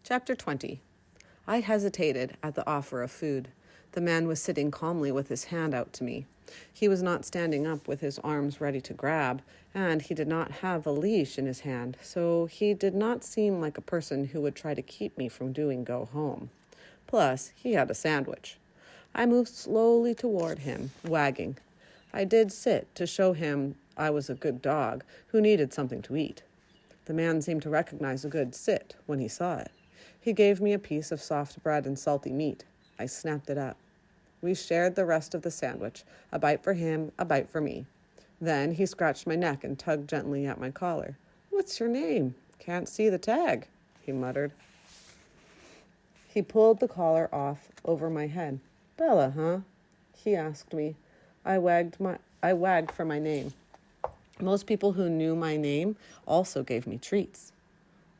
Chapter 20. I hesitated at the offer of food. The man was sitting calmly with his hand out to me. He was not standing up with his arms ready to grab, and he did not have a leash in his hand, so he did not seem like a person who would try to keep me from doing go home. Plus, he had a sandwich. I moved slowly toward him, wagging. I did sit to show him I was a good dog who needed something to eat. The man seemed to recognize a good sit when he saw it. He gave me a piece of soft bread and salty meat. I snapped it up. We shared the rest of the sandwich, a bite for him, a bite for me. Then he scratched my neck and tugged gently at my collar. "What's your name? Can't see the tag," he muttered. He pulled the collar off over my head. "Bella, huh?" he asked me. I wagged for my name. Most people who knew my name also gave me treats.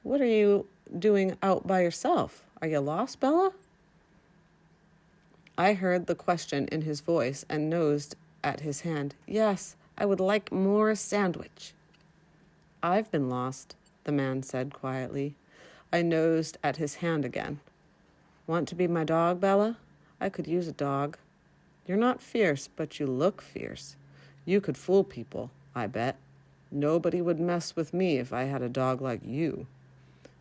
"What are you doing out by yourself? Are you lost, Bella?" I heard the question in his voice and nosed at his hand. "Yes, I would like more sandwich." "I've been lost," the man said quietly. I nosed at his hand again. "Want to be my dog, Bella? I could use a dog. You're not fierce, but you look fierce. You could fool people, I bet. Nobody would mess with me if I had a dog like you."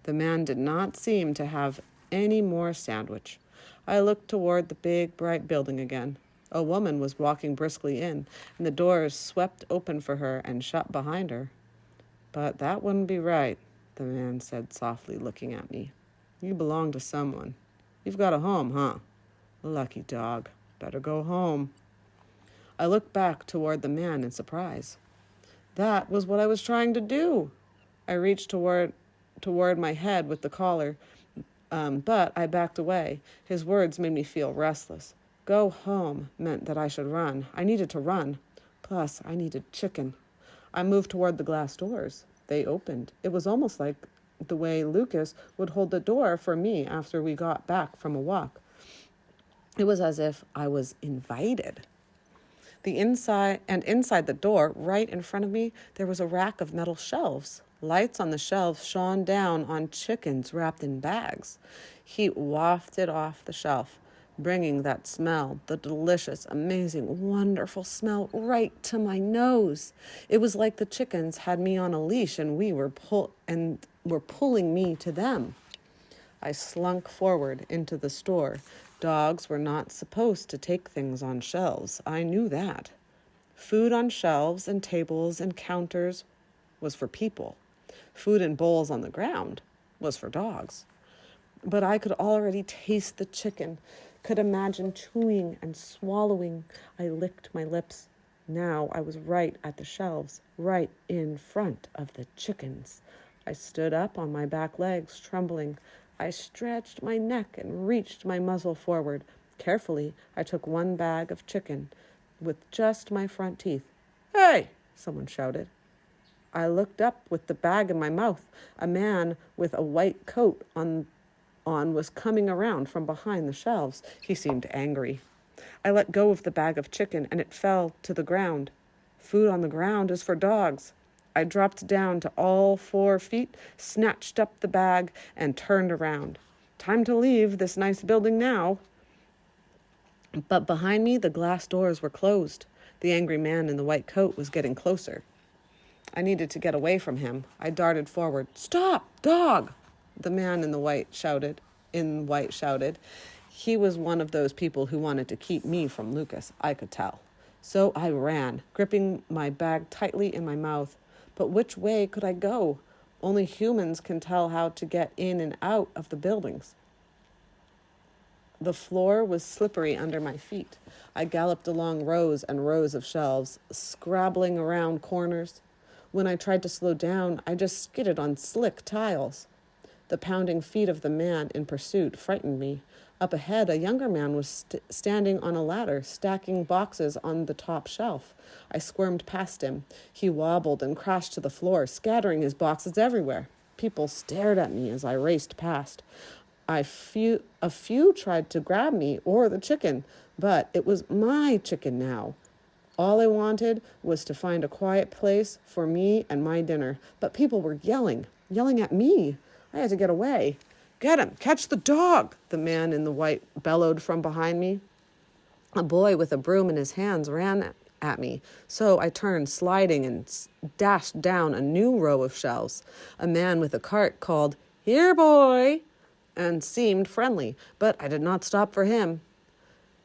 The man did not seem to have any more sandwich. I looked toward the big, bright building again. A woman was walking briskly in, and the doors swept open for her and shut behind her. "But that wouldn't be right," the man said softly, looking at me. "You belong to someone. You've got a home, huh? Lucky dog. Better go home." I looked back toward the man in surprise. That was what I was trying to do. I reached toward my head with the collar, but I backed away. His words made me feel restless. Go home meant that I should run. I needed to run. Plus, I needed chicken. I moved toward the glass doors. They opened. It was almost like the way Lucas would hold the door for me after we got back from a walk. It was as if I was invited. Inside the door, right in front of me, there was a rack of metal shelves. Lights on the shelves shone down on chickens wrapped in bags. Heat wafted off the shelf, bringing that smell, the delicious, amazing, wonderful smell, right to my nose. It was like the chickens had me on a leash and were pulling me to them. I slunk forward into the store. Dogs were not supposed to take things on shelves. I knew that. Food on shelves and tables and counters was for people. Food in bowls on the ground was for dogs. But I could already taste the chicken, could imagine chewing and swallowing. I licked my lips. Now I was right at the shelves, right in front of the chickens. I stood up on my back legs, trembling. I stretched my neck and reached my muzzle forward. Carefully, I took one bag of chicken with just my front teeth. "Hey!" someone shouted. I looked up with the bag in my mouth. A man with a white coat on was coming around from behind the shelves. He seemed angry. I let go of the bag of chicken and it fell to the ground. Food on the ground is for dogs. I dropped down to all 4 feet, snatched up the bag, and turned around. Time to leave this nice building now. But behind me, the glass doors were closed. The angry man in the white coat was getting closer. I needed to get away from him. I darted forward. "Stop, dog!" the man in white shouted. He was one of those people who wanted to keep me from Lucas, I could tell. So I ran, gripping my bag tightly in my mouth. But which way could I go? Only humans can tell how to get in and out of the buildings. The floor was slippery under my feet. I galloped along rows and rows of shelves, scrabbling around corners. When I tried to slow down, I just skidded on slick tiles. The pounding feet of the man in pursuit frightened me. Up ahead, a younger man was standing on a ladder, stacking boxes on the top shelf. I squirmed past him. He wobbled and crashed to the floor, scattering his boxes everywhere. People stared at me as I raced past. A few tried to grab me or the chicken, but it was my chicken now. All I wanted was to find a quiet place for me and my dinner, but people were yelling at me. I had to get away. Get him! Catch the dog! The man in the white bellowed from behind me. A boy with a broom in his hands ran at me, so I turned, sliding, and dashed down a new row of shelves. A man with a cart called, "Here, boy!" and seemed friendly, but I did not stop for him.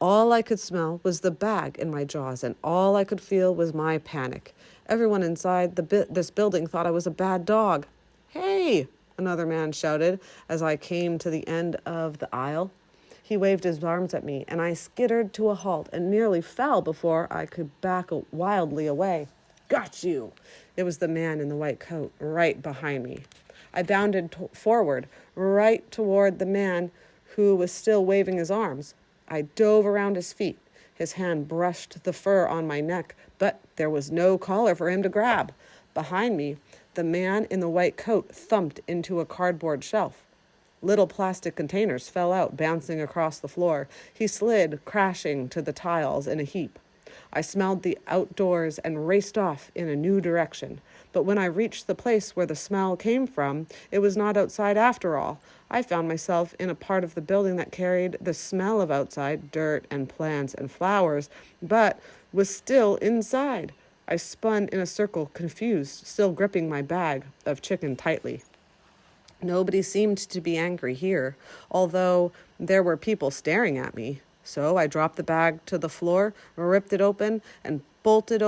All I could smell was the bag in my jaws, and all I could feel was my panic. Everyone inside this building thought I was a bad dog. "Hey!" another man shouted as I came to the end of the aisle. He waved his arms at me, and I skittered to a halt and nearly fell before I could back wildly away. "Got you!" It was the man in the white coat, right behind me. I bounded forward, right toward the man who was still waving his arms. I dove around his feet. His hand brushed the fur on my neck, but there was no collar for him to grab. Behind me, the man in the white coat thumped into a cardboard shelf. Little plastic containers fell out, bouncing across the floor. He slid, crashing to the tiles in a heap. I smelled the outdoors and raced off in a new direction. But when I reached the place where the smell came from, it was not outside after all. I found myself in a part of the building that carried the smell of outside, dirt and plants and flowers, but was still inside. I spun in a circle, confused, still gripping my bag of chicken tightly. Nobody seemed to be angry here, although there were people staring at me. So I dropped the bag to the floor, ripped it open, and bolted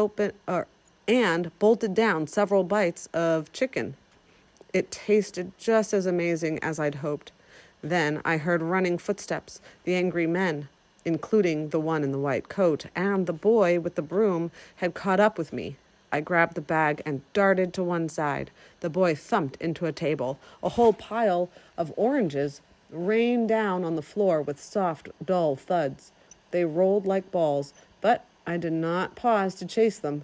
down several bites of chicken. It tasted just as amazing as I'd hoped. Then I heard running footsteps. The angry men, including the one in the white coat, and the boy with the broom, had caught up with me. I grabbed the bag and darted to one side. The boy thumped into a table. A whole pile of oranges rained down on the floor with soft, dull thuds. They rolled like balls, but I did not pause to chase them.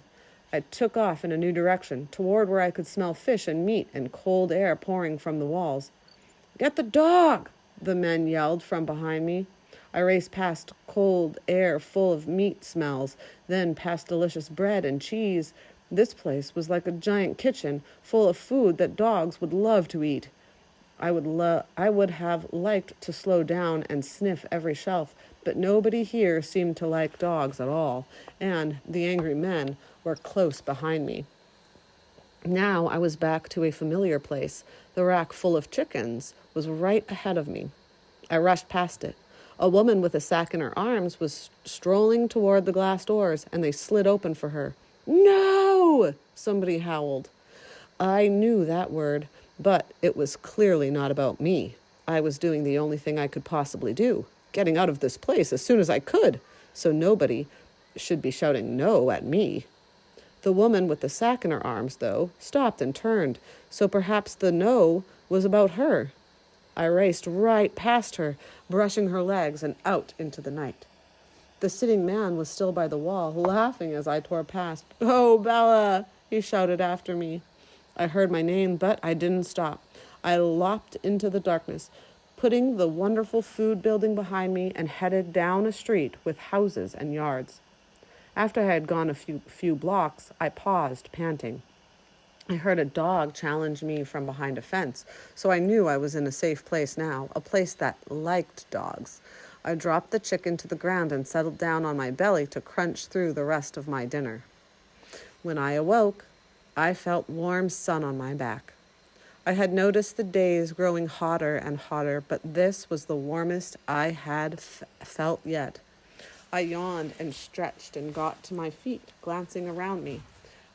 I took off in a new direction, toward where I could smell fish and meat and cold air pouring from the walls. "Get the dog!" the men yelled from behind me. I raced past cold air full of meat smells, then past delicious bread and cheese. This place was like a giant kitchen, full of food that dogs would love to eat. I would have liked to slow down and sniff every shelf, but nobody here seemed to like dogs at all, and the angry men were close behind me. Now I was back to a familiar place. The rack full of chickens was right ahead of me. I rushed past it. A woman with a sack in her arms was strolling toward the glass doors, and they slid open for her. "No!" somebody howled. I knew that word, but it was clearly not about me. I was doing the only thing I could possibly do, getting out of this place as soon as I could, so nobody should be shouting no at me. The woman with the sack in her arms, though, stopped and turned, so perhaps the no was about her. I raced right past her, brushing her legs and out into the night. The sitting man was still by the wall, laughing as I tore past. "Oh, Bella!" he shouted after me. I heard my name, but I didn't stop. I lopped into the darkness, putting the wonderful food building behind me, and headed down a street with houses and yards. After I had gone a few blocks, I paused, panting. I heard a dog challenge me from behind a fence, so I knew I was in a safe place now, a place that liked dogs. I dropped the chicken to the ground and settled down on my belly to crunch through the rest of my dinner. When I awoke, I felt warm sun on my back. I had noticed the days growing hotter and hotter, but this was the warmest I had felt yet. I yawned and stretched and got to my feet, glancing around me.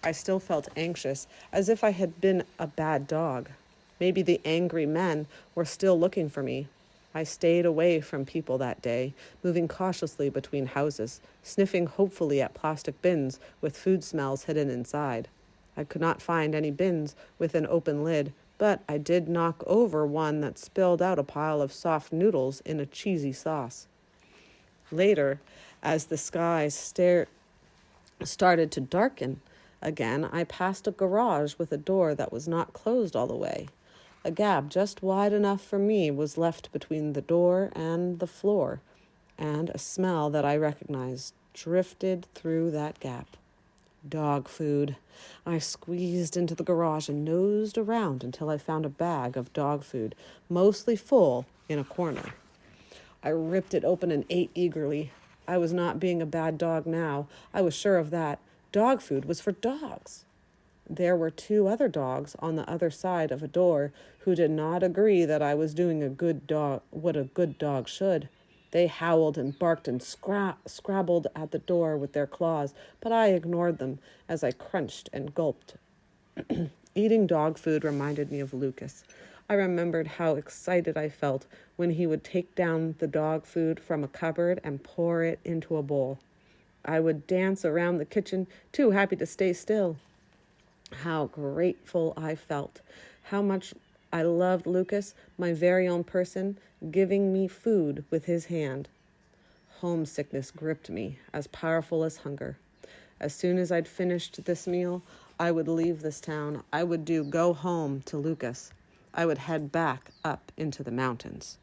I still felt anxious, as if I had been a bad dog. Maybe the angry men were still looking for me. I stayed away from people that day, moving cautiously between houses, sniffing hopefully at plastic bins with food smells hidden inside. I could not find any bins with an open lid, but I did knock over one that spilled out a pile of soft noodles in a cheesy sauce. Later, as the sky started to darken again, I passed a garage with a door that was not closed all the way. A gap just wide enough for me was left between the door and the floor, and a smell that I recognized drifted through that gap. Dog food. I squeezed into the garage and nosed around until I found a bag of dog food, mostly full, in a corner. I ripped it open and ate eagerly. I was not being a bad dog now. I was sure of that. Dog food was for dogs. There were 2 other dogs on the other side of a door who did not agree that I was doing what a good dog should. They howled and barked and scrabbled at the door with their claws, but I ignored them as I crunched and gulped. Eating dog food reminded me of Lucas. I remembered how excited I felt when he would take down the dog food from a cupboard and pour it into a bowl. I would dance around the kitchen, too happy to stay still. How grateful I felt. How much I loved Lucas, my very own person, giving me food with his hand. Homesickness gripped me, as powerful as hunger. As soon as I'd finished this meal, I would leave this town. I would go home to Lucas. I would head back up into the mountains.